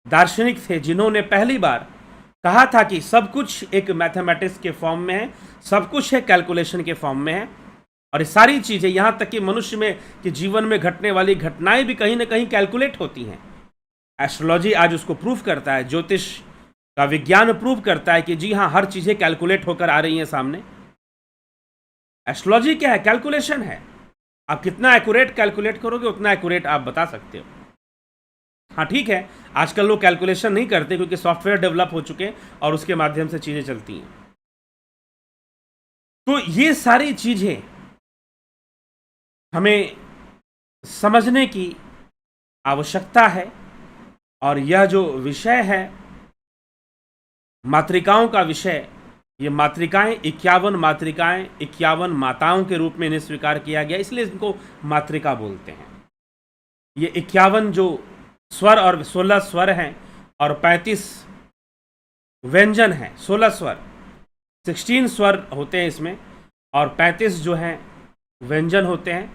दार्शनिक थे जिन्होंने पहली बार कहा था कि सब कुछ एक मैथमेटिक्स के फॉर्म में है, सब कुछ है कैलकुलेशन के फॉर्म में है। और ये सारी चीजें, यहां तक कि मनुष्य में कि जीवन में घटने वाली घटनाएं भी कहीं ना कहीं कैलकुलेट होती हैं। एस्ट्रोलॉजी आज उसको प्रूव करता है, ज्योतिष का विज्ञान प्रूव करता है कि जी हाँ, हर चीजें कैलकुलेट होकर आ रही हैं सामने। एस्ट्रोलॉजी क्या है? कैलकुलेशन है। आप कितना एक्यूरेट कैलकुलेट करोगे उतना एक्यूरेट आप बता सकते हो। हाँ ठीक है, आजकल लोग कैलकुलेशन नहीं करते क्योंकि सॉफ्टवेयर डेवलप हो चुके हैं और उसके माध्यम से चीजें चलती हैं। तो ये सारी चीजें हमें समझने की आवश्यकता है। और यह जो विषय है मातृकाओं का विषय, ये मातृकाएं 51 मातृकाएं 51 माताओं के रूप में इन्हें स्वीकार किया गया, इसलिए इनको मातृका बोलते हैं। ये 51 जो स्वर और 16 स्वर हैं और 35 व्यंजन हैं। 16 स्वर, 16 स्वर होते हैं इसमें और 35 जो हैं व्यंजन होते हैं।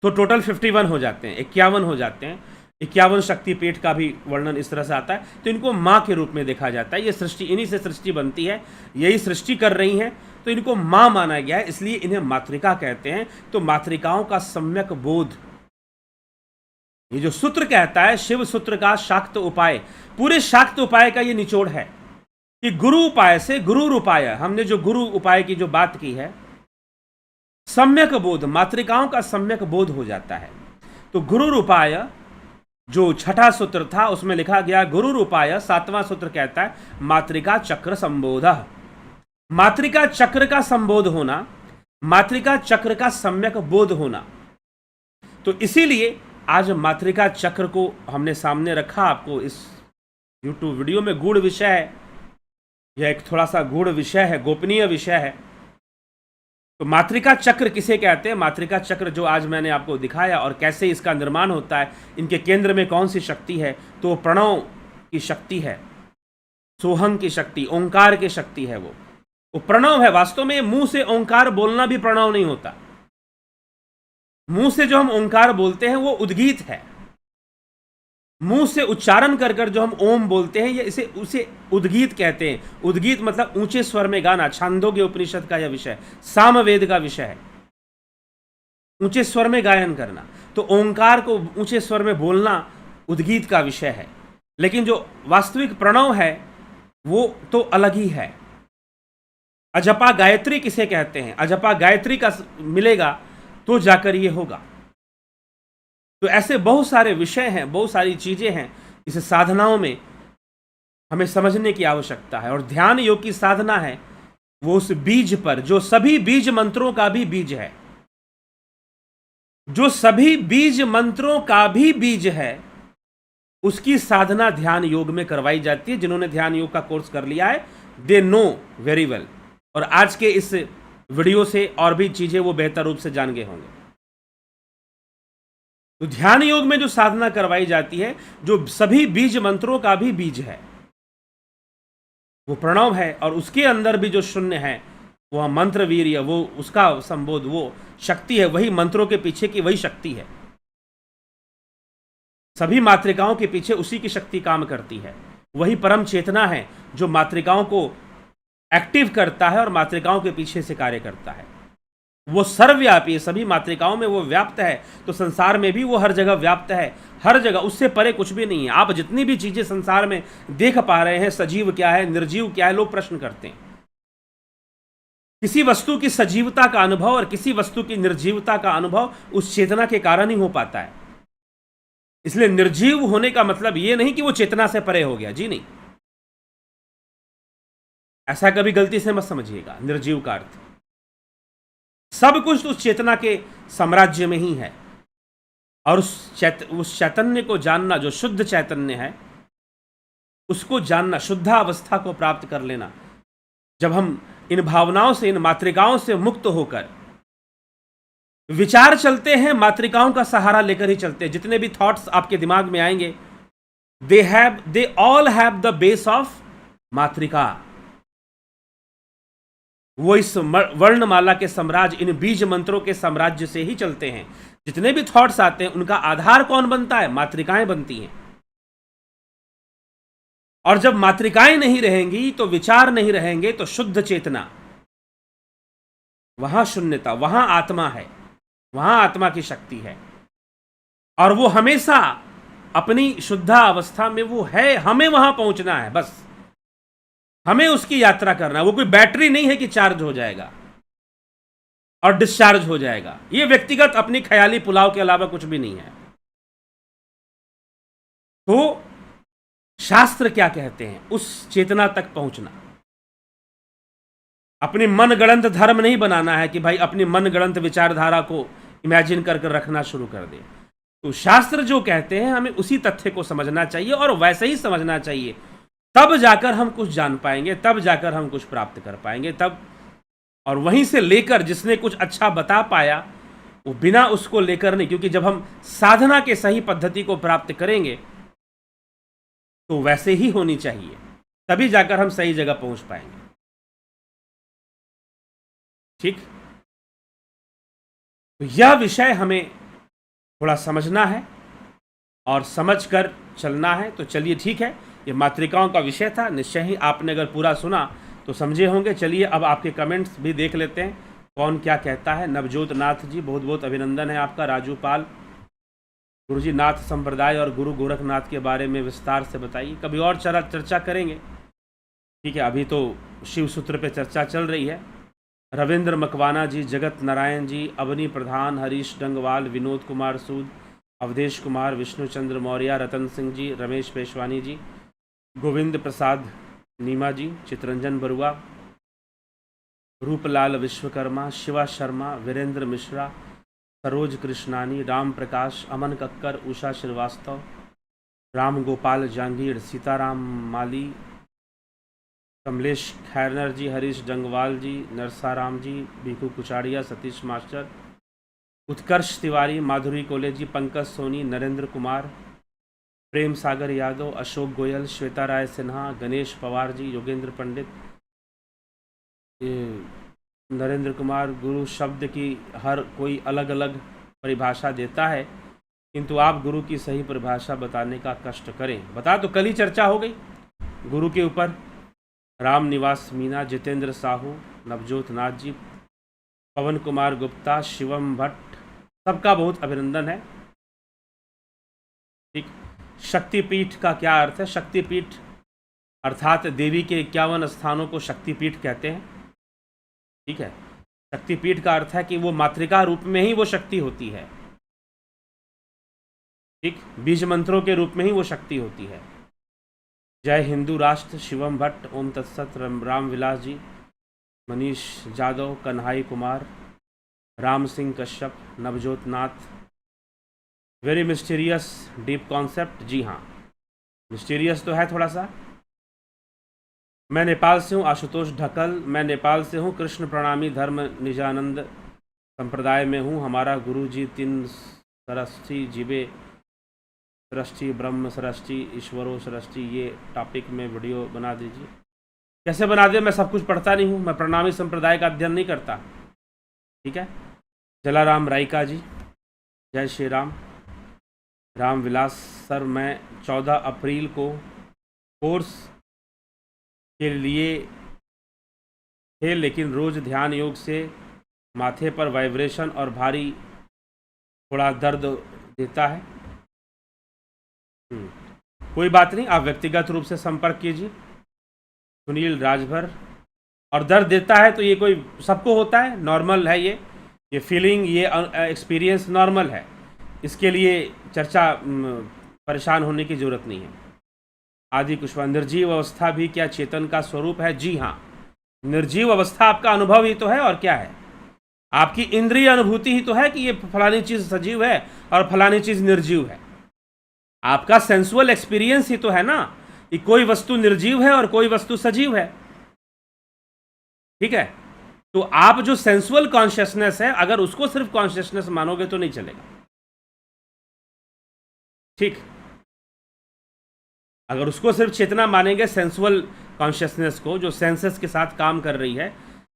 तो टोटल 51 हो जाते हैं, 51 हो जाते हैं। 51 शक्तिपीठ का भी वर्णन इस तरह से आता है। तो इनको माँ के रूप में देखा जाता है। ये सृष्टि, इन्हीं से सृष्टि बनती है, यही सृष्टि कर रही हैं, तो इनको माँ माना गया है, इसलिए इन्हें मातृका कहते हैं। तो मातृकाओं का सम्यक बोध, ये जो सूत्र कहता है शिव सूत्र का शाक्त उपाय, पूरे शाक्त उपाय का ये निचोड़ है। कि गुरु उपाय से गुरु रूपाय, हमने जो गुरु उपाय की जो बात की है, सम्यक बोध, मातृकाओं का सम्यक बोध हो जाता है। तो गुरु रूपाय जो छठा सूत्र था उसमें लिखा गया गुरु रूपाय, सातवां सूत्र कहता है मातृका चक्र संबोध। मातृका चक्र का संबोध होना, मातृका चक्र का सम्यक बोध होना। तो इसीलिए आज मातृका चक्र को हमने सामने रखा आपको इस YouTube वीडियो में। गूढ़ विषय है यह, एक थोड़ा सा गूढ़ विषय है, गोपनीय विषय है। तो मातृका चक्र किसे कहते हैं? मातृका चक्र जो आज मैंने आपको दिखाया और कैसे इसका निर्माण होता है, इनके केंद्र में कौन सी शक्ति है, तो प्रणव की शक्ति है, सोहंग की शक्ति, ओंकार की शक्ति है। वो प्रणव है। वास्तव में मुंह से ओंकार बोलना भी प्रणव नहीं होता। मुंह से जो हम ओंकार बोलते हैं वो उद्गीत है। मुंह से उच्चारण कर कर जो हम ओम बोलते हैं, ये उसे उद्गीत कहते हैं। उद्गीत मतलब ऊंचे स्वर में गाना। छांदोग्य उपनिषद का यह विषय, सामवेद का विषय है, ऊंचे स्वर में गायन करना। तो ओंकार को ऊंचे स्वर में बोलना उद्गीत का विषय है। लेकिन जो वास्तविक प्रणव है वो तो अलग ही है। अजपा गायत्री किसे कहते हैं? अजपा गायत्री का मिलेगा तो जाकर ये होगा। तो ऐसे बहुत सारे विषय हैं, बहुत सारी चीजें हैं इस साधनाओं में हमें समझने की आवश्यकता है। और ध्यान योग की साधना है वो उस बीज पर, जो सभी बीज मंत्रों का भी बीज है, जो सभी बीज मंत्रों का भी बीज है, उसकी साधना ध्यान योग में करवाई जाती है। जिन्होंने ध्यान योग का कोर्स कर लिया है दे नो वेरी वेल। और आज के इस वीडियो से और भी चीजें वो बेहतर रूप से जान गए होंगे। तो ध्यान योग में जो साधना करवाई जाती है, जो सभी बीज मंत्रों का भी बीज है, वो प्रणव है। और उसके अंदर भी जो शून्य है वह मंत्र वीर्य, वो उसका संबोध, वो शक्ति है, वही मंत्रों के पीछे की वही शक्ति है। सभी मातृकाओं के पीछे उसी की शक्ति काम करती है। वही परम चेतना है जो मातृकाओं को एक्टिव करता है और मातृकाओं के पीछे से कार्य करता है। वो सर्वव्यापी है, सभी मातृकाओं में वो व्याप्त है। तो संसार में भी वो हर जगह व्याप्त है, हर जगह। उससे परे कुछ भी नहीं है। आप जितनी भी चीजें संसार में देख पा रहे हैं, सजीव क्या है, निर्जीव क्या है, लोग प्रश्न करते हैं। किसी वस्तु की सजीवता का अनुभव और किसी वस्तु की निर्जीवता का अनुभव उस चेतना के कारण ही हो पाता है। इसलिए निर्जीव होने का मतलब ये नहीं कि वो चेतना से परे हो गया, जी नहीं, ऐसा कभी गलती से मत समझिएगा। निर्जीव का अर्थ सब कुछ उस चेतना के साम्राज्य में ही है। और उस चैतन्य को जानना, जो शुद्ध चैतन्य है, उसको जानना, शुद्धावस्था को प्राप्त कर लेना। जब हम इन भावनाओं से, इन मातृकाओं से मुक्त होकर विचार चलते हैं, मातृकाओं का सहारा लेकर ही चलते हैं। जितने भी थॉट्स आपके दिमाग में आएंगे, they all have the base of मातृका। वो इस वर्णमाला के साम्राज्य, इन बीज मंत्रों के साम्राज्य से ही चलते हैं। जितने भी थॉट्स आते हैं उनका आधार कौन बनता है? मातृकाएं बनती हैं। और जब मातृकाएं नहीं रहेंगी तो विचार नहीं रहेंगे, तो शुद्ध चेतना, वहां शून्यता, वहां आत्मा है, वहां आत्मा की शक्ति है। और वो हमेशा अपनी शुद्धा अवस्था में वो है। हमें वहां पहुंचना है, बस हमें उसकी यात्रा करना है। वो कोई बैटरी नहीं है कि चार्ज हो जाएगा और डिस्चार्ज हो जाएगा। ये व्यक्तिगत अपनी ख्याली पुलाव के अलावा कुछ भी नहीं है। तो शास्त्र क्या कहते हैं? उस चेतना तक पहुंचना। अपनी मनगढ़ंत धर्म नहीं बनाना है कि भाई अपनी मनगढ़ंत विचारधारा को इमेजिन करके रखना शुरू कर दे। तो शास्त्र जो कहते हैं हमें उसी तथ्य को समझना चाहिए और वैसे ही समझना चाहिए। तब जाकर हम कुछ जान पाएंगे, तब जाकर हम कुछ प्राप्त कर पाएंगे, तब। और वहीं से लेकर जिसने कुछ अच्छा बता पाया, वो बिना उसको लेकर नहीं। क्योंकि जब हम साधना के सही पद्धति को प्राप्त करेंगे तो वैसे ही होनी चाहिए, तभी जाकर हम सही जगह पहुंच पाएंगे। ठीक? तो यह विषय हमें थोड़ा समझना है और समझकर चलना है। तो चलिए, ठीक है, ये मातृकाओं का विषय था। निश्चय ही आपने अगर पूरा सुना तो समझे होंगे। चलिए अब आपके कमेंट्स भी देख लेते हैं, कौन क्या कहता है। नवजोत नाथ जी, बहुत बहुत अभिनंदन है आपका। राजू पाल, गुरुजी नाथ संप्रदाय और गुरु गोरखनाथ के बारे में विस्तार से बताइए। कभी और चर्चा करेंगे। ठीक है, अभी तो शिव सूत्र पे चर्चा चल रही है। रविंद्र मकवाना जी, जगत नारायण जी, अवनी प्रधान, हरीश डंगवाल, विनोद कुमार सूद, अवधेश कुमार, विष्णुचंद्र मौर्य, रतन सिंह जी, रमेश पेशवानी जी, गोविंद प्रसाद नीमा जी, चितरंजन बरुआ, रूपलाल विश्वकर्मा, शिवा शर्मा, वीरेंद्र मिश्रा, सरोज कृष्णानी, राम प्रकाश, अमन कक्कर, उषा श्रीवास्तव, राम गोपाल जांगीर, सीताराम माली, कमलेश खैरनर जी, हरीश डंगवाल जी, नरसाराम जी, भिखू कुचाड़िया, सतीश मास्टर, उत्कर्ष तिवारी, माधुरी कोले जी, पंकज सोनी, नरेंद्र कुमार, प्रेम सागर यादव, अशोक गोयल, श्वेता राय सिन्हा, गणेश पवार जी, योगेंद्र पंडित, नरेंद्र कुमार। गुरु शब्द की हर कोई अलग अलग परिभाषा देता है, किंतु आप गुरु की सही परिभाषा बताने का कष्ट करें। बता तो कल ही चर्चा हो गई गुरु के ऊपर। राम निवास मीना, जितेंद्र साहू, नवजोत नाथ जी, पवन कुमार गुप्ता, शिवम भट्ट, सबका बहुत अभिनंदन है। ठीक, शक्तिपीठ का क्या अर्थ है? शक्तिपीठ अर्थात देवी के 51 स्थानों को शक्तिपीठ कहते हैं। ठीक है, शक्तिपीठ का अर्थ है कि वो मातृका रूप में ही वो शक्ति होती है। ठीक, बीज मंत्रों के रूप में ही वो शक्ति होती है। जय हिंदू राष्ट्र, Shivam Bhatt, Om Tatsat, Ram Vilas ji, Manish Jadhav, Kanhai Kumar, Ram Singh Kashyap, Navjot Nath. Very mysterious deep concept. जी हाँ, मिस्टीरियस तो है थोड़ा सा। मैं नेपाल से हूँ, आशुतोष ढकल। मैं नेपाल से हूँ, कृष्ण प्रणामी धर्म निजानंद संप्रदाय में हूँ। हमारा गुरु जी 3 सरष्टि जीवे सृष्टि, ब्रह्म सृष्टि, ईश्वरो सृष्टि, ये टॉपिक में वीडियो बना दीजिए। कैसे बना दे? मैं सब कुछ पढ़ता नहीं हूँ, मैं प्रणामी संप्रदाय का अध्ययन नहीं करता। ठीक है, जलाराम रायका जी, जय श्री राम। राम विलास सर, मैं 14 अप्रैल को कोर्स के लिए थे, लेकिन रोज़ ध्यान योग से माथे पर वाइब्रेशन और भारी थोड़ा दर्द देता है। कोई बात नहीं, आप व्यक्तिगत रूप से संपर्क कीजिए। सुनील राजभर, और दर्द देता है तो ये कोई सबको होता है, नॉर्मल है ये फीलिंग, ये एक्सपीरियंस नॉर्मल है। इसके लिए चर्चा परेशान होने की ज़रूरत नहीं है। आदि कुशवाहा, निर्जीव अवस्था भी क्या चेतन का स्वरूप है? जी हाँ, निर्जीव अवस्था आपका अनुभव ही तो है, और क्या है? आपकी इंद्रिय अनुभूति ही तो है कि ये फलानी चीज़ सजीव है और फलानी चीज़ निर्जीव है। आपका सेंसुअल एक्सपीरियंस ही तो है ना कि कोई वस्तु निर्जीव है और कोई वस्तु सजीव है। ठीक है, तो आप जो सेंसुअल कॉन्शियसनेस है, अगर उसको सिर्फ कॉन्शियसनेस मानोगे तो नहीं चलेगा। ठीक, अगर उसको सिर्फ चेतना मानेंगे, सेंसुअल कॉन्शियसनेस को जो सेंसेस के साथ काम कर रही है,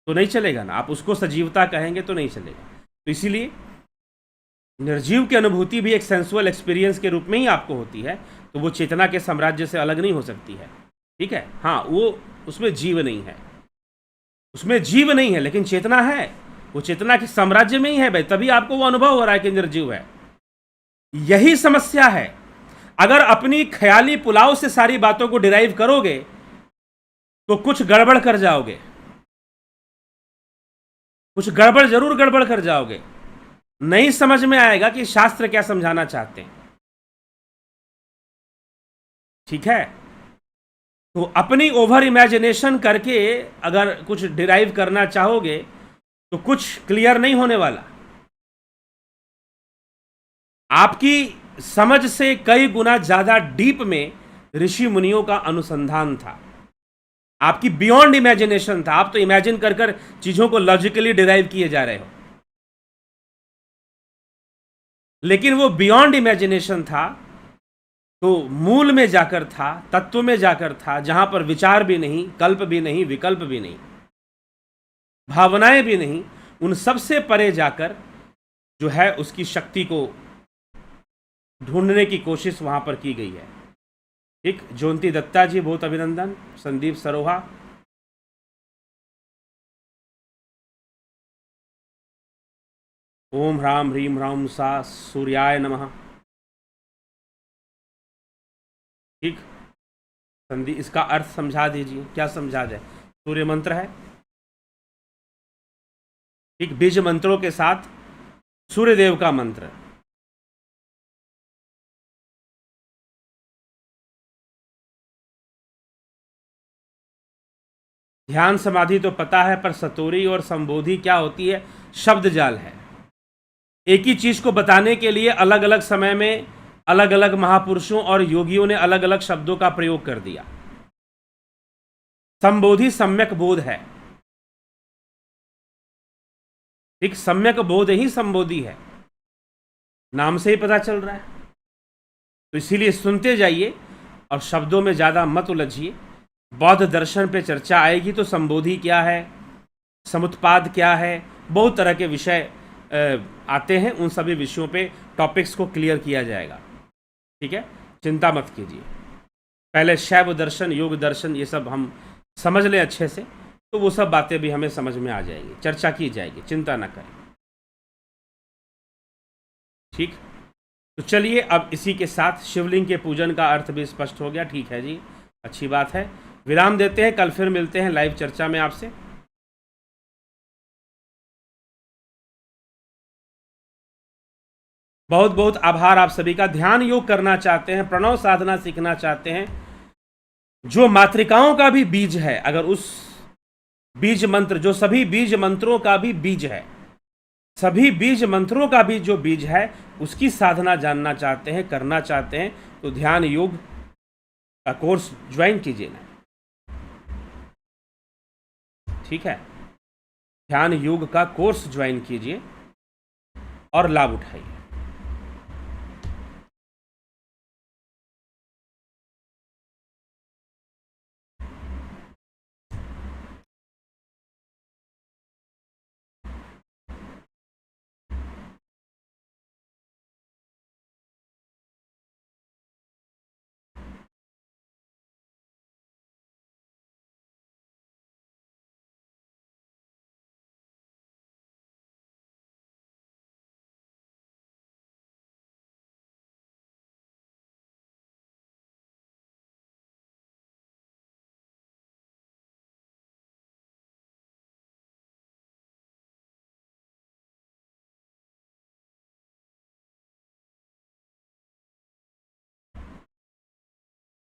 तो नहीं चलेगा ना। आप उसको सजीवता कहेंगे तो नहीं चलेगा। तो इसीलिए निर्जीव की अनुभूति भी एक सेंसुअल एक्सपीरियंस के रूप में ही आपको होती है, तो वो चेतना के साम्राज्य से अलग नहीं हो सकती है। ठीक है, हाँ, वो उसमें जीव नहीं है, उसमें जीव नहीं है, लेकिन चेतना है, वो चेतना के साम्राज्य में ही है भाई, तभी आपको वो अनुभव हो रहा है कि निर्जीव है। यही समस्या है। अगर अपनी ख्याली पुलाव से सारी बातों को डिराइव करोगे तो कुछ गड़बड़ कर जाओगे, कुछ गड़बड़ जरूर गड़बड़ कर जाओगे। नहीं समझ में आएगा कि शास्त्र क्या समझाना चाहते हैं। ठीक है, तो अपनी ओवर इमेजिनेशन करके अगर कुछ डिराइव करना चाहोगे तो कुछ क्लियर नहीं होने वाला। आपकी समझ से कई गुना ज्यादा डीप में ऋषि मुनियों का अनुसंधान था। आपकी बियॉन्ड इमेजिनेशन था। आप तो इमेजिन कर कर चीजों को लॉजिकली डिराइव किए जा रहे हो, लेकिन वो बियॉन्ड इमेजिनेशन था, तो मूल में जाकर था, तत्व में जाकर था, जहां पर विचार भी नहीं, कल्प भी नहीं, विकल्प भी नहीं, भावनाएं भी नहीं। उन सब से परे जाकर जो है उसकी शक्ति को ढूंढने की कोशिश वहां पर की गई है। ठीक, ज्योति दत्ता जी, बहुत अभिनंदन। संदीप सरोहा, ओम ह्राम ह्रीम ह्राम सा सूर्याय नमः। ठीक, संधि, इसका अर्थ समझा दीजिए, क्या समझा जाए? सूर्य मंत्र है, ठीक, बीज मंत्रों के साथ सूर्यदेव का मंत्र। ध्यान समाधि तो पता है, पर सतोरी और संबोधि क्या होती है? शब्द जाल है। एक ही चीज को बताने के लिए अलग अलग समय में अलग अलग महापुरुषों और योगियों ने अलग अलग शब्दों का प्रयोग कर दिया। संबोधि सम्यक बोध है, एक सम्यक बोध ही संबोधि है, नाम से ही पता चल रहा है। तो इसीलिए सुनते जाइए और शब्दों में ज्यादा मत उलझिए। बौद्ध दर्शन पे चर्चा आएगी तो संबोधि क्या है, समुत्पाद क्या है, बहुत तरह के विषय आते हैं, उन सभी विषयों पे टॉपिक्स को क्लियर किया जाएगा। ठीक है, चिंता मत कीजिए। पहले शैव दर्शन, योग दर्शन, ये सब हम समझ लें अच्छे से, तो वो सब बातें भी हमें समझ में आ जाएगी, चर्चा की जाएगी, चिंता ना करें। ठीक, तो चलिए अब इसी के साथ शिवलिंग के पूजन का अर्थ भी स्पष्ट हो गया। ठीक है जी, अच्छी बात है। विराम देते हैं, कल फिर मिलते हैं लाइव चर्चा में आपसे। बहुत बहुत आभार आप सभी का। ध्यान योग करना चाहते हैं, प्रणव साधना सीखना चाहते हैं, जो मातृकाओं का भी बीज है, अगर उस बीज मंत्र, जो सभी बीज मंत्रों का भी बीज है, सभी बीज मंत्रों का भी जो बीज है, उसकी साधना जानना चाहते हैं, करना चाहते हैं, तो ध्यान योग का कोर्स ज्वाइन कीजिए ना। ठीक है, ध्यान योग का कोर्स ज्वाइन कीजिए और लाभ उठाइए।